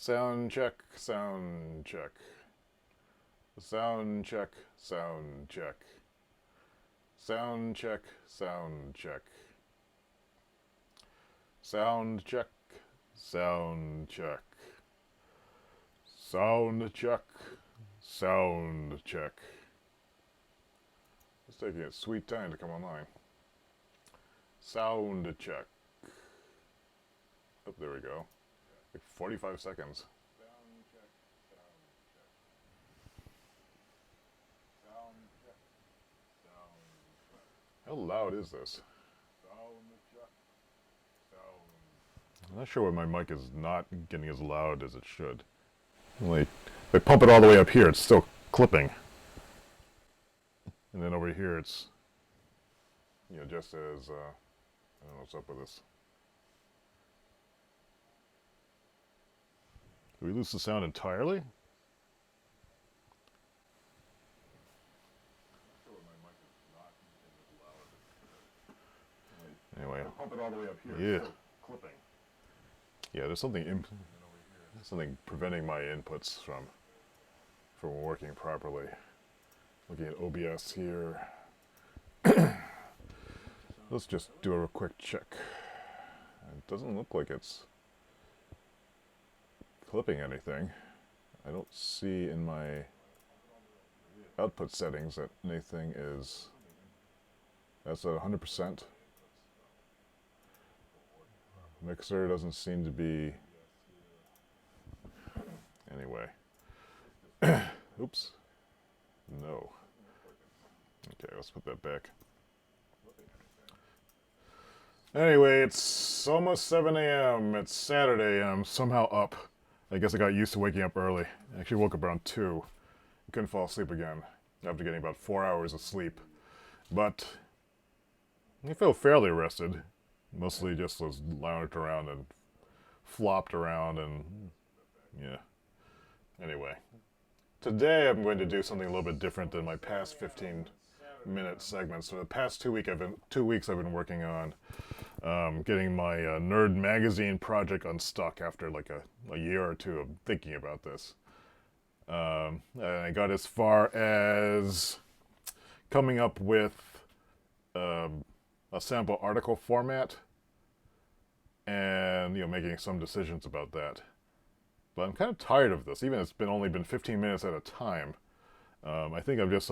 Sound check, sound check. Sound check, sound check. Sound check, sound check. Sound check, sound check. Sound check, sound check. It's taking its sweet time to come online. Sound check. Oh, there we go. Like 45 seconds. Sound check, sound check. Sound check, sound check. How loud is this? Sound check, sound. I'm not sure why my mic is not getting as loud as it should. Like, if I pump it all the way up here, it's still clipping. And then over here, it's, just as, I don't know what's up with this. Did we lose the sound entirely? Anyway, pump it all the way up here. Yeah. It's still clipping. Yeah, there's something preventing my inputs from working properly. Looking at OBS here. Let's just do a quick check. It doesn't look like it's clipping anything. I don't see in my output settings that anything is. That's at 100%. Mixer doesn't seem to be. Anyway. Oops. No. Okay, let's put that back. Anyway, it's almost 7 a.m. It's Saturday and I'm somehow up. I guess I got used to waking up early. I actually woke up around 2. Couldn't fall asleep again after getting about 4 hours of sleep. But I feel fairly rested. Mostly just was lounged around and flopped around and yeah. Anyway. Today I'm going to do something a little bit different than my past 15-minute segments. For the past 2 weeks I've been working on getting my Nerd Magazine project unstuck after like a year or two of thinking about this. And I got as far as coming up with a sample article format and making some decisions about that. But I'm kind of tired of this, even if it's only been 15 minutes at a time. I think I'm just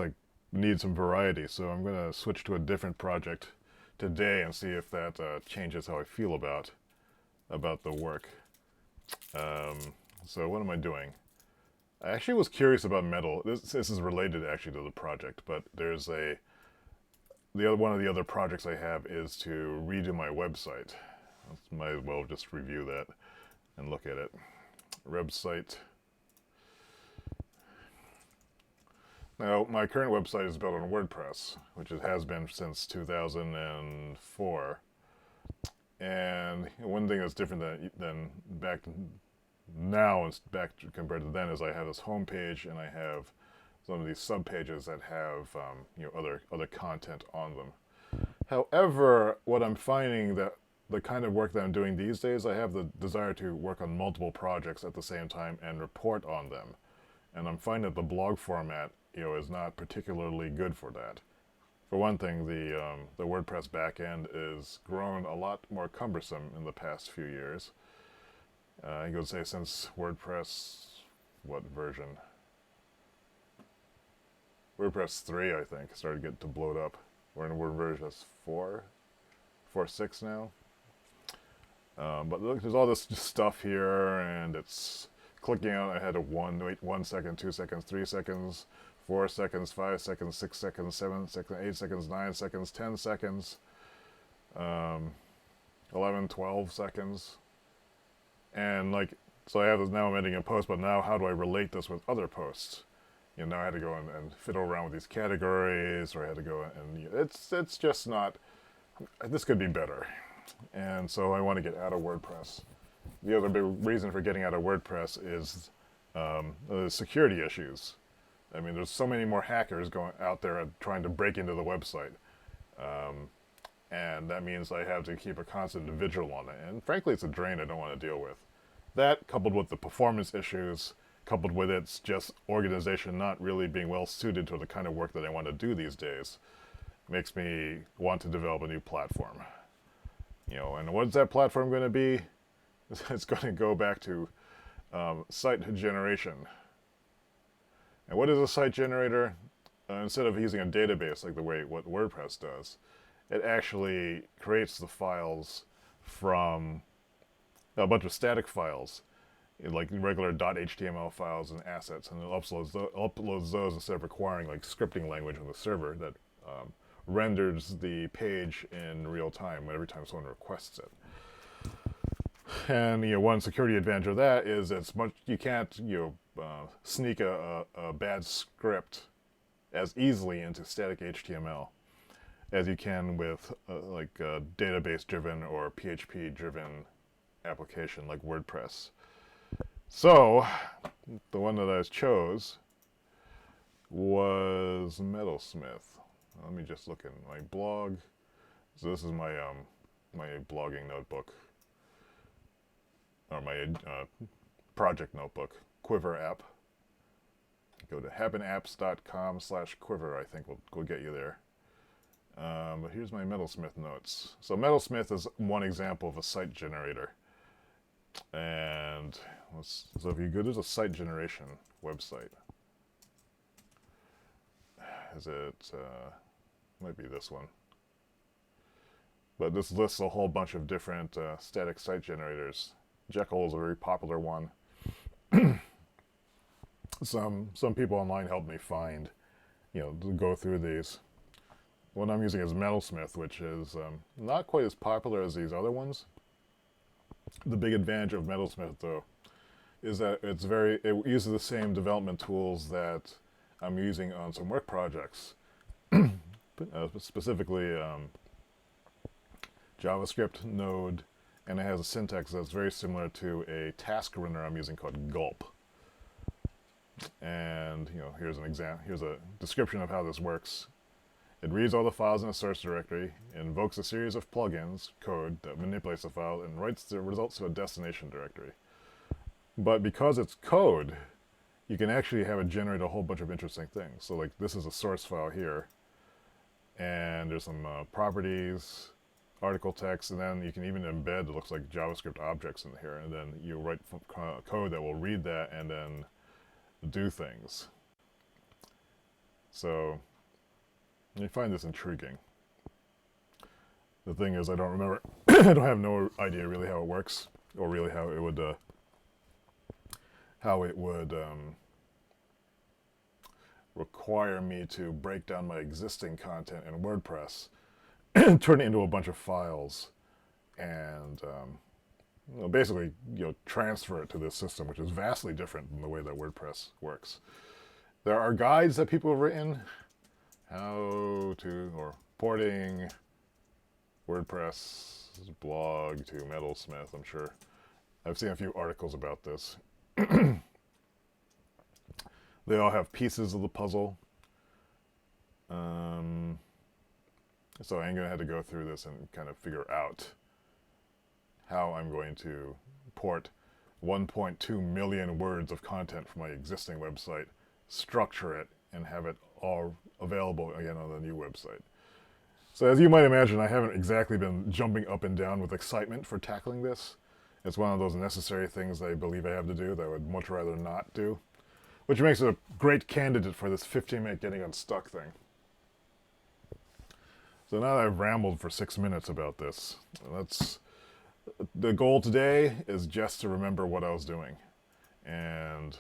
need some variety, so I'm going to switch to a different project today and see if that changes how I feel about the work. So what am I doing? I actually was curious about metal. This is related actually to the project, but there's one of the other projects I have is to redo my website. Might as well just review that and look at it. Website. Now, my current website is built on WordPress, which it has been since 2004. And one thing that's different than back now and back compared to then is I have this home page and I have some of these sub pages that have other content on them. However, what I'm finding that the kind of work that I'm doing these days, I have the desire to work on multiple projects at the same time and report on them. And I'm finding that the blog format, is not particularly good for that. For one thing, the WordPress backend is grown a lot more cumbersome in the past few years. I would say since WordPress, what version? WordPress 3, I think, started getting to bloat up. We're in WordPress 4.6 now. But look, there's all this stuff here, and it's clicking out ahead of wait 1 second, 2 seconds, 3 seconds, 4 seconds, 5 seconds, 6 seconds, 7 seconds, 8 seconds, 9 seconds, 10 seconds, 11, 12 seconds. And so I have this now, I'm editing a post, but now how do I relate this with other posts? Now I had to go and fiddle around with these categories, or I had to go and it's just not, this could be better. And so I want to get out of WordPress. The other big reason for getting out of WordPress is the security issues. I mean, there's so many more hackers going out there trying to break into the website. And that means I have to keep a constant vigil on it. And frankly, it's a drain I don't want to deal with. That, coupled with the performance issues, coupled with its just organization not really being well suited to the kind of work that I want to do these days, makes me want to develop a new platform. And what's that platform going to be? It's going to go back to site generation. And what is a site generator? Instead of using a database like the way what WordPress does, it actually creates the files from a bunch of static files, like regular .html files and assets, and it uploads those instead of requiring like scripting language on the server that renders the page in real time every time someone requests it. And one security advantage of that is you can't sneak a bad script as easily into static HTML as you can with like a database-driven or PHP-driven application like WordPress. So the one that I chose was Metalsmith. Let me just look in my blog. So this is my my blogging notebook, or my project notebook, Quiver app. Go to happenapps.com/quiver. I think we'll get you there. But here's my Metalsmith notes. So Metalsmith is one example of a site generator. And so if you go to the site generation website, is it might be this one, but this lists a whole bunch of different static site generators. Jekyll is a very popular one. Some people online helped me find, to go through these. What I'm using is Metalsmith, which is not quite as popular as these other ones. The big advantage of Metalsmith, though, is that it uses the same development tools that I'm using on some work projects, specifically JavaScript, Node, and it has a syntax that's very similar to a task runner I'm using called Gulp. And here's an example. Here's a description of how this works. It reads all the files in a source directory, invokes a series of plugins, code, that manipulates the file, and writes the results to a destination directory. But because it's code, you can actually have it generate a whole bunch of interesting things. So like this is a source file here, and there's some properties, article text, and then you can even embed, it looks like JavaScript objects in here, and then you write code that will read that and then do things. So I find this intriguing. The thing is, I don't remember, I don't have no idea really how it works, or really how it would require me to break down my existing content in WordPress, turn it into a bunch of files, and basically transfer it to this system, which is vastly different than the way that WordPress works. There are guides that people have written, how to, or porting WordPress blog to Metalsmith, I'm sure. I've seen a few articles about this. They all have pieces of the puzzle. So I'm going to have to go through this and kind of figure out how I'm going to port 1.2 million words of content from my existing website, structure it, and have it all available again on the new website. So as you might imagine, I haven't exactly been jumping up and down with excitement for tackling this. It's one of those necessary things that I believe I have to do that I would much rather not do, which makes it a great candidate for this 15-minute getting unstuck thing. So now that I've rambled for 6 minutes about this, the goal today is just to remember what I was doing. And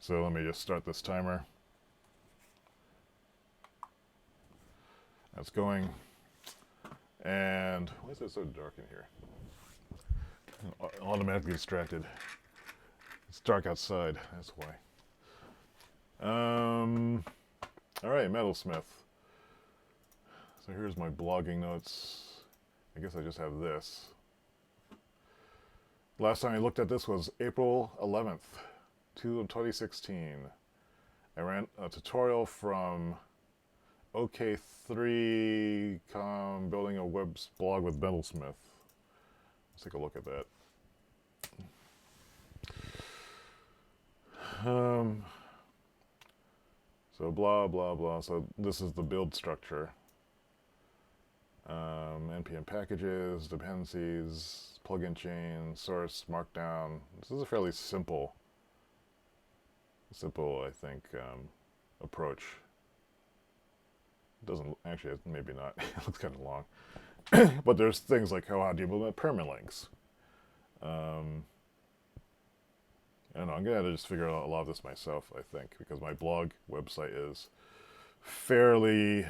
so let me just start this timer. That's going. And why is it so dark in here? I'm automatically distracted. It's dark outside, that's why. All right, Metalsmith. So here's my blogging notes. I guess I just have this. Last time I looked at this was April 11th, 2016. I ran a tutorial from OK3.com, building a web blog with Metalsmith. Let's take a look at that. Um, so blah, blah, blah. So this is the build structure. NPM packages, dependencies, plugin chain, source, markdown. This is a fairly simple, I think, approach. It doesn't, actually, maybe not. It looks kind of long. But there's things like how do you implement permalinks? I don't know, I'm going to have to just figure out a lot of this myself, I think, because my blog website is fairly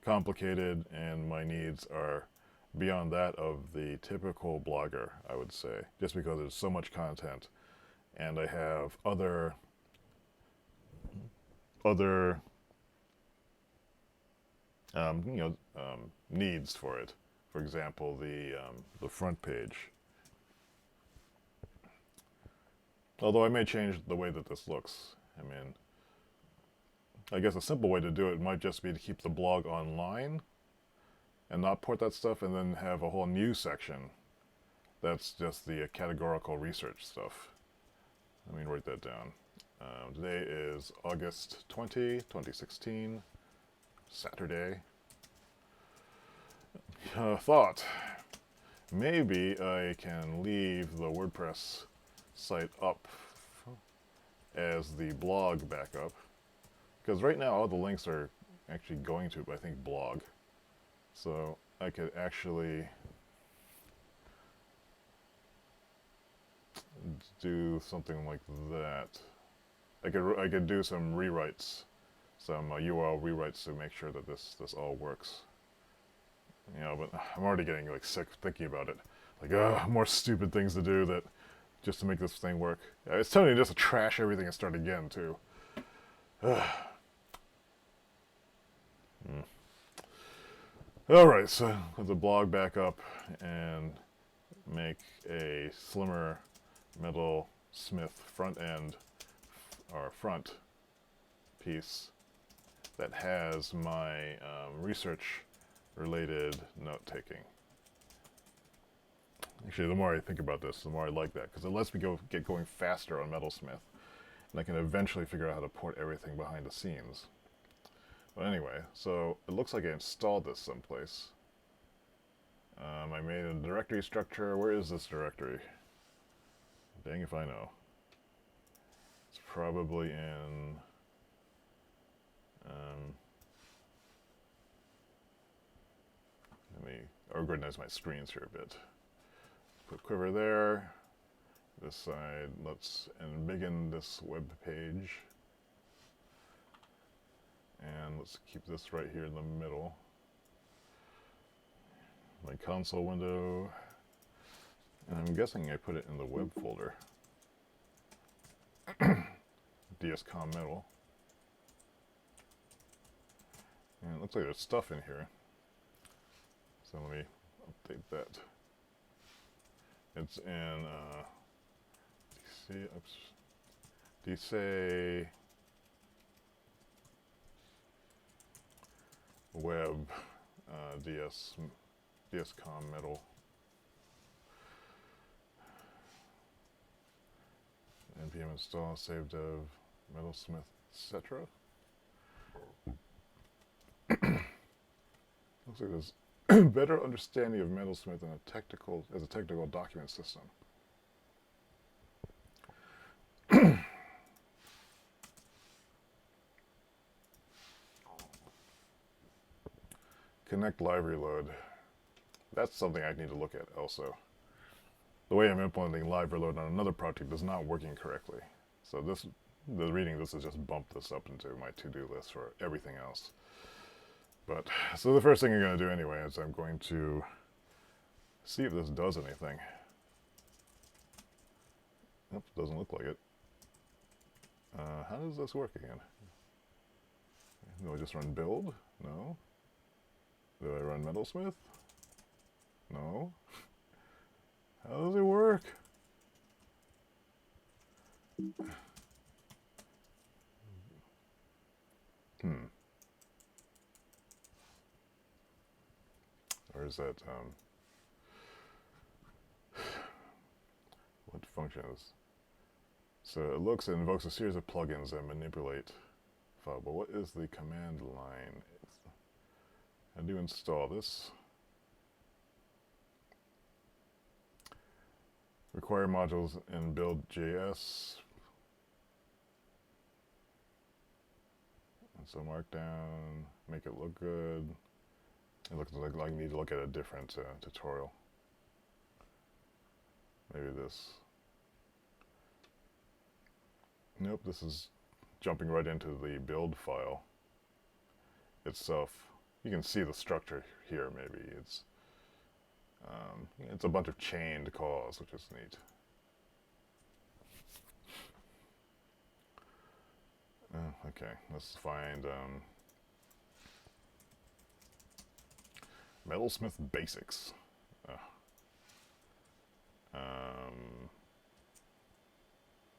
complicated and my needs are beyond that of the typical blogger, I would say, just because there's so much content and I have other needs for it. For example, the front page. Although I may change the way that this looks. I mean, I guess a simple way to do it might just be to keep the blog online and not port that stuff, and then have a whole new section that's just the categorical research stuff. Let me write that down. Today is August 20, 2016, Saturday. Thought, maybe I can leave the WordPress site up as the blog backup, because right now all the links are actually going to, I think, blog. So I could actually do something like that. I could do some rewrites, some URL rewrites to make sure that this all works. You know, but I'm already getting like sick thinking about it. Like, more stupid things to do that just to make this thing work. It's telling you just to trash everything and start again too. Alright, so put the blog back up and make a slimmer Metalsmith front end, or front piece that has my research related note taking. Actually, the more I think about this, the more I like that, because it lets me get going faster on Metalsmith, and I can eventually figure out how to port everything behind the scenes. But anyway, so it looks like I installed this someplace. I made a directory structure. Where is this directory? Dang if I know. It's probably in... let me organize my screens here a bit. Put Quiver there. This side, let's embiggen this web page. And let's keep this right here in the middle. My console window. And I'm guessing I put it in the web folder. DSCOM Metal. And it looks like there's stuff in here. So let me update that. It's in DC Web DSCOM Metal. NPM install, save dev, Metalsmith, etc. Looks like there's better understanding of Metalsmith as a technical document system. Connect live reload. That's something I need to look at also. The way I'm implementing live reload on another project is not working correctly. So the reading this has just bumped this up into my to-do list for everything else. But, so the first thing I'm going to do anyway is I'm going to see if this does anything. Nope, doesn't look like it. How does this work again? Do I just run build? No. Do I run Metalsmith? No. How does it work? Or is that, what function is? So it looks and invokes a series of plugins that manipulate file. But what is the command line? How do you install this? Require modules in build.js. And so markdown, make it look good. It looks like I need to look at a different tutorial. Maybe this. Nope, this is jumping right into the build file itself. You can see the structure here, maybe. It's a bunch of chained calls, which is neat. Okay, let's find Metalsmith Basics.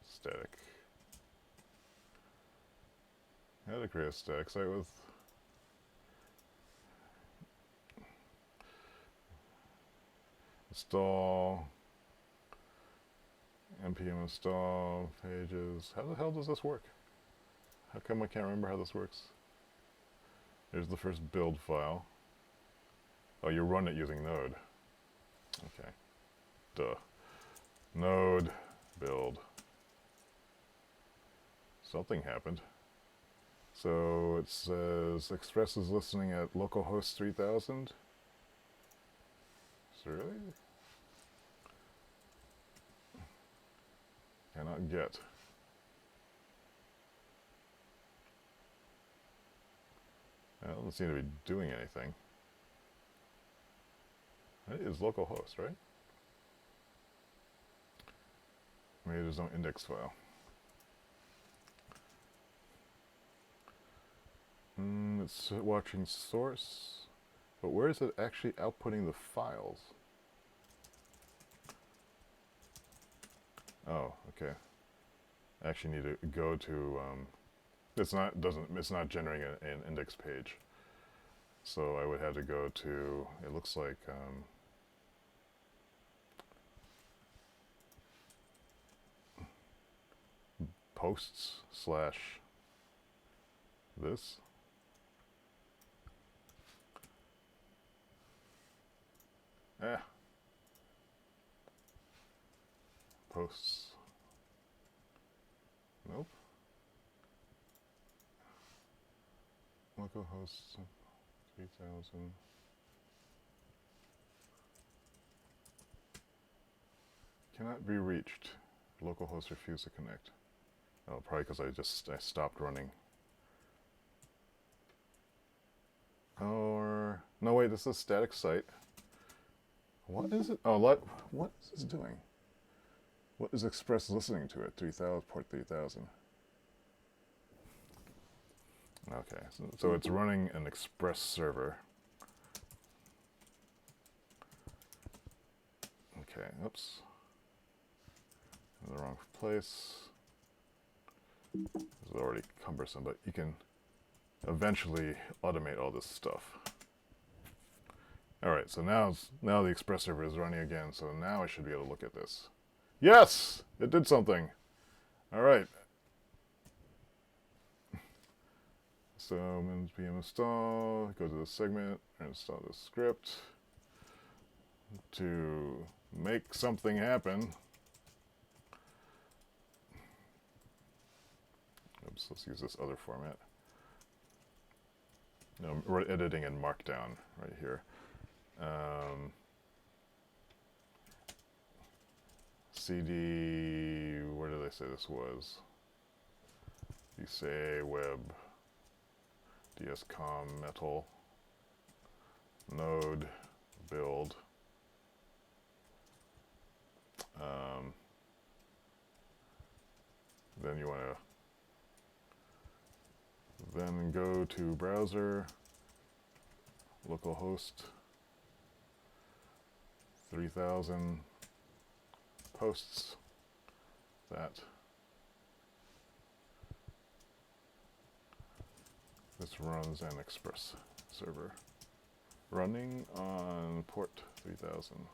Static. How to create a static site with install, npm install pages. How the hell does this work? How come I can't remember how this works? Here's the first build file. Oh, you run it using node. Okay. Duh. Node build. Something happened. So it says Express is listening at localhost 3000. Really? Cannot get. Well, it doesn't seem to be doing anything. It is localhost, right? Made his own index file. It's watching source, but where is it actually outputting the files? Oh, okay. I actually need to go to. It's not generating an index page, so I would have to go to. It looks like. Posts / this. Posts. Nope. Localhost 3000. Cannot be reached. Localhost refused to connect. Oh, probably because I stopped running. Or no, wait, this is a static site. What is it? Oh, what is this doing? What is Express listening to it? 3000, port 3000. Okay, so it's running an Express server. Okay, oops. In the wrong place. This is already cumbersome, but you can eventually automate all this stuff. Alright, so now the Express server is running again, so now I should be able to look at this. Yes! It did something! Alright. So npm install, go to the segment, and install the script to make something happen. Oops, let's use this other format. No, we're editing in Markdown right here. CD, where did I say this was? You say web, dscom, metal, node, build. Then you want to then go to browser, localhost 3000 posts that. This runs an Express server running on port 3000.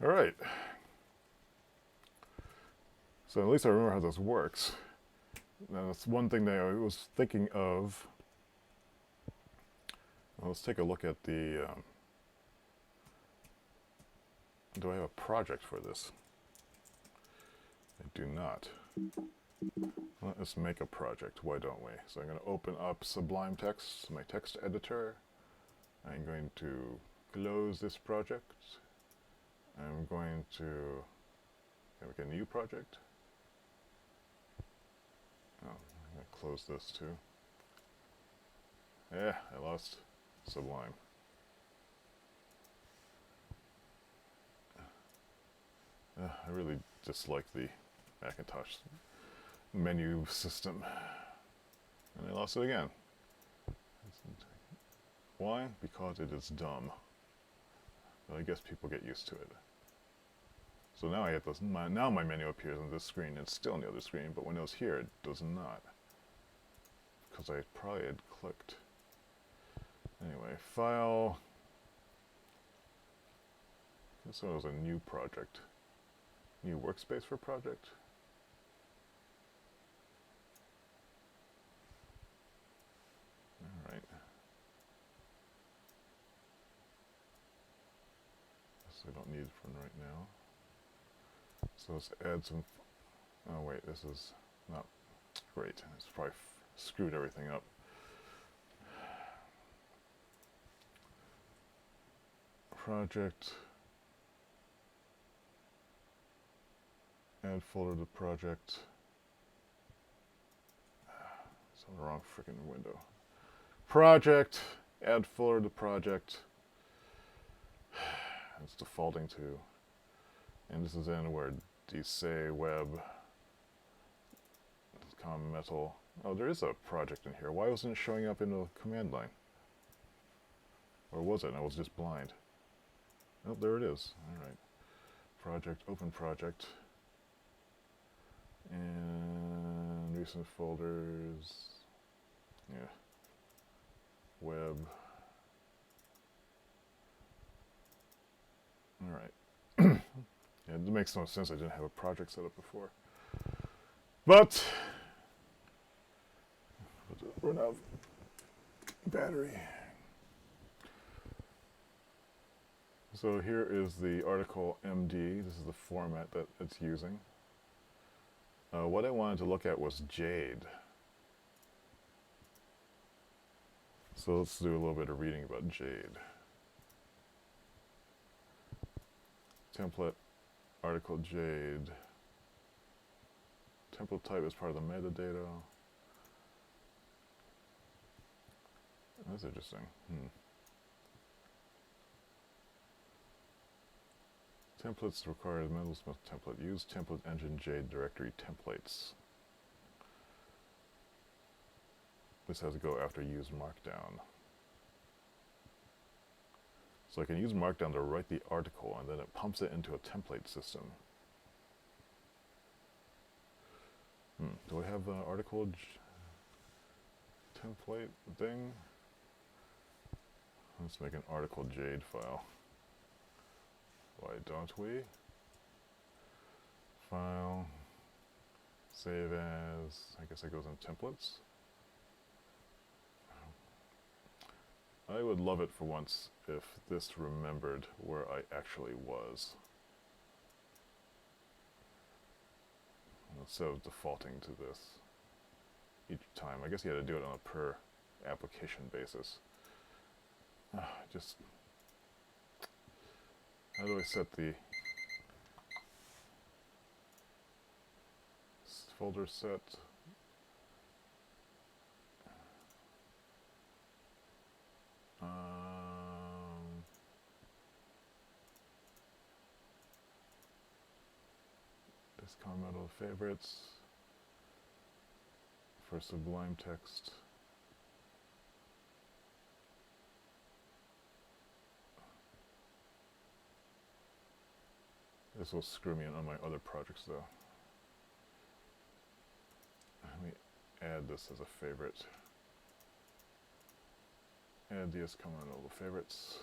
All right. So at least I remember how this works. Now that's one thing that I was thinking of. Well, let's take a look at the... do I have a project for this? I do not. Let us make a project, why don't we? So I'm going to open up Sublime Text, my text editor. I'm going to close this project. I'm going to make a new project. Oh, I'm going to close this too. Yeah, I lost Sublime. I really dislike the Macintosh menu system. And I lost it again. Why? Because it is dumb. But I guess people get used to it. So now I get this. Now my menu appears on this screen. It's still on the other screen, but when it was here, it does not. Because I probably had clicked. Anyway, file. This one was a new project. New workspace for project. All right. Guess I don't need it for right now. So let's add some. Oh wait, this is not great. It's probably screwed everything up. Project. Add folder to project. It's on the wrong freaking window. Project. Add folder to project. It's defaulting to. And this is in where say web. Metal. Oh, there is a project in here. Why wasn't it showing up in the command line? Or was it? I was just blind. Oh, there it is. All right. Project. Open project. And recent folders, yeah, web. All right. Yeah, it makes no sense. I didn't have a project set up before. But run out of battery. So here is the article MD. This is the format that it's using. What I wanted to look at was Jade. So let's do a little bit of reading about Jade. Template, article Jade. Template type is part of the metadata. That's interesting. Templates require the Metalsmith template. Use template engine Jade directory templates. This has to go after use markdown. So I can use markdown to write the article and then it pumps it into a template system. Do I have the article template thing? Let's make an article Jade file. Why don't we? File, save as, I guess that goes in templates. I would love it for once if this remembered where I actually was. Instead of defaulting to this each time. I guess you had to do it on a per application basis. Just... How do I set the folder set? This comment favorites for Sublime Text. This will screw me in on my other projects though. Let me add this as a favorite. Add DS comment all the favorites.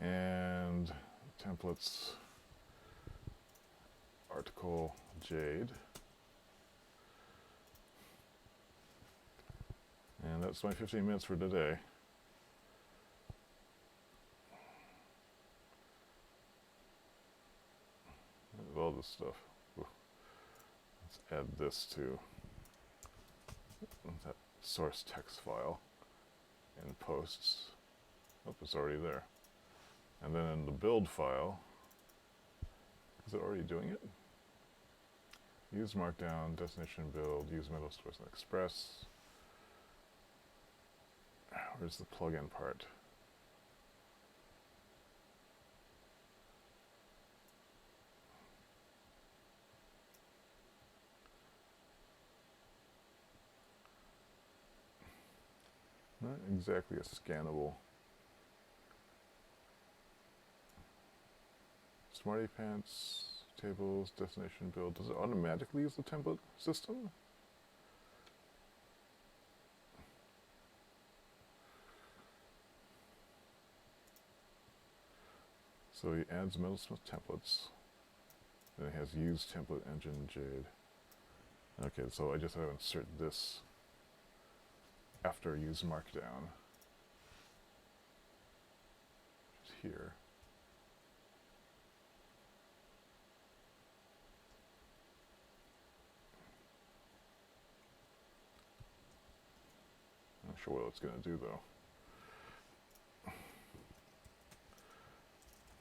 And templates, article Jade. And that's my 15 minutes for today. All this stuff. Ooh. Let's add this to that source text file in posts. Oh, it's already there. And then in the build file, is it already doing it? Use Markdown, destination build, use Metalsmith and Express. Where's the plugin part? Not exactly a scannable. Smarty Pants, tables, destination build. Does it automatically use the template system? So he adds Metalsmith templates. Then it has use template engine Jade. Okay, so I just have to insert this after use Markdown. Just here. Not sure what it's going to do though.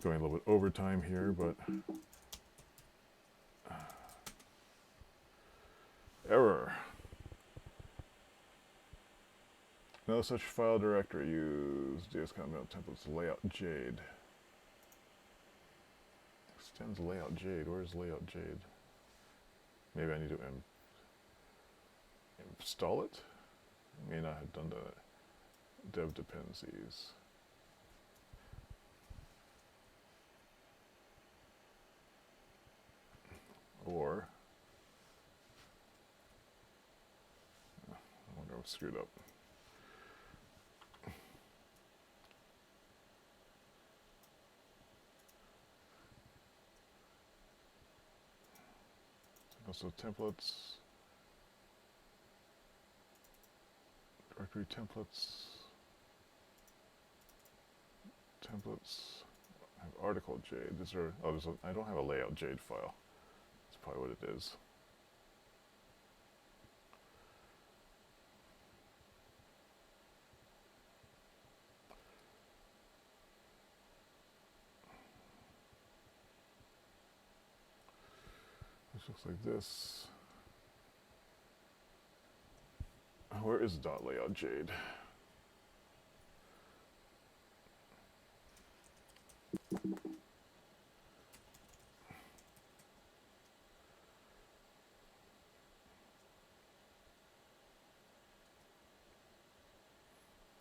Going a little bit overtime here, but error. No such file directory used. JS-Mail templates layout Jade. Extends layout Jade. Where's layout Jade? Maybe I need to install it? I may not have done that. Dev dependencies. Or, I wonder if I screwed up. So templates, directory templates, I have article Jade. Is there, oh, I don't have a layout Jade file. That's probably what it is. This looks like this. Where is .layout Jade?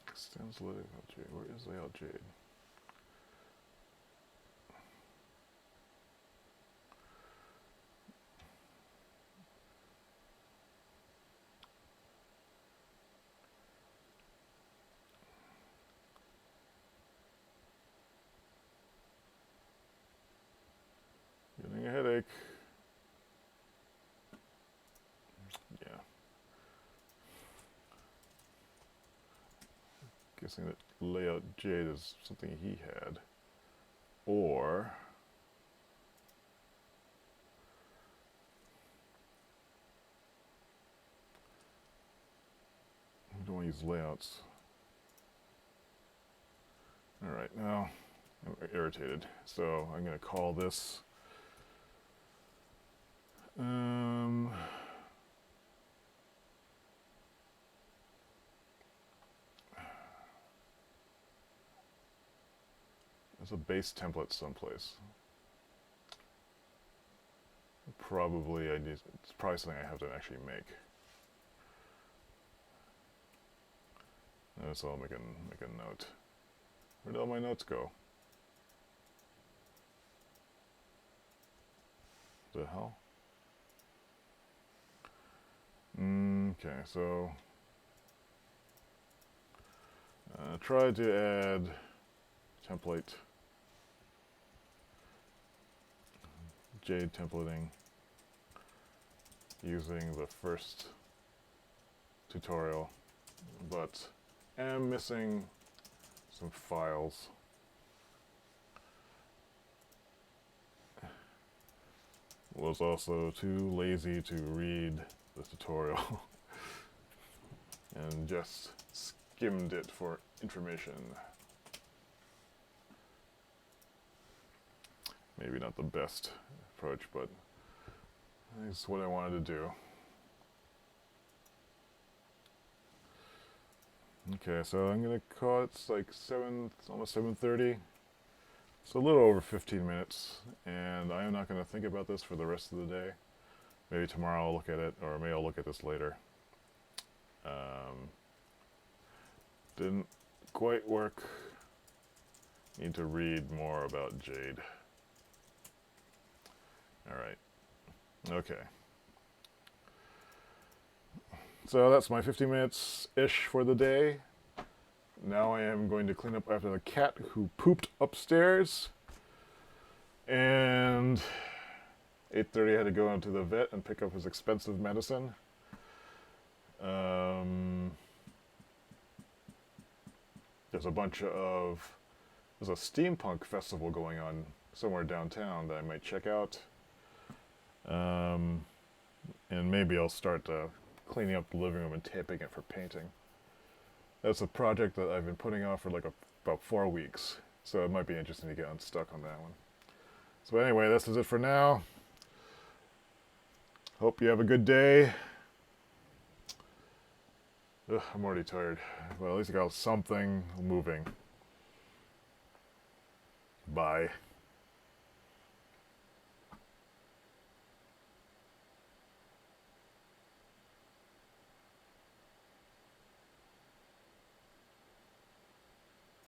Extends layout Jade. Where is layout Jade? Getting a headache. Yeah. Guessing that layout Jade is something he had. Or we don't want to use layouts. Alright, now I'm irritated. So I'm going to call this as a base template someplace. Probably it's probably something I have to actually make. So I'll make a note. Where did all my notes go? The hell? Okay, so try to add template jade templating using the first tutorial, but am missing some files. Was also too lazy to read the tutorial and just skimmed it for information. Maybe not the best approach, but it's what I wanted to do. Okay, so I'm gonna call it like almost 7:30. It's a little over 15 minutes, and I am not gonna think about this for the rest of the day. Maybe tomorrow I'll look at it, or maybe I'll look at this later. Didn't quite work. Need to read more about jade. Alright. Okay. So that's my 15 minutes-ish for the day. Now I am going to clean up after the cat who pooped upstairs. And 8:30 I had to go into the vet and pick up his expensive medicine. There's a steampunk festival going on somewhere downtown that I might check out. And maybe I'll start cleaning up the living room and taping it for painting. That's a project that I've been putting off for like about 4 weeks, so it might be interesting to get unstuck on that one. So anyway, this is it for now. Hope you have a good day. Ugh, I'm already tired. Well, at least I got something moving. Bye.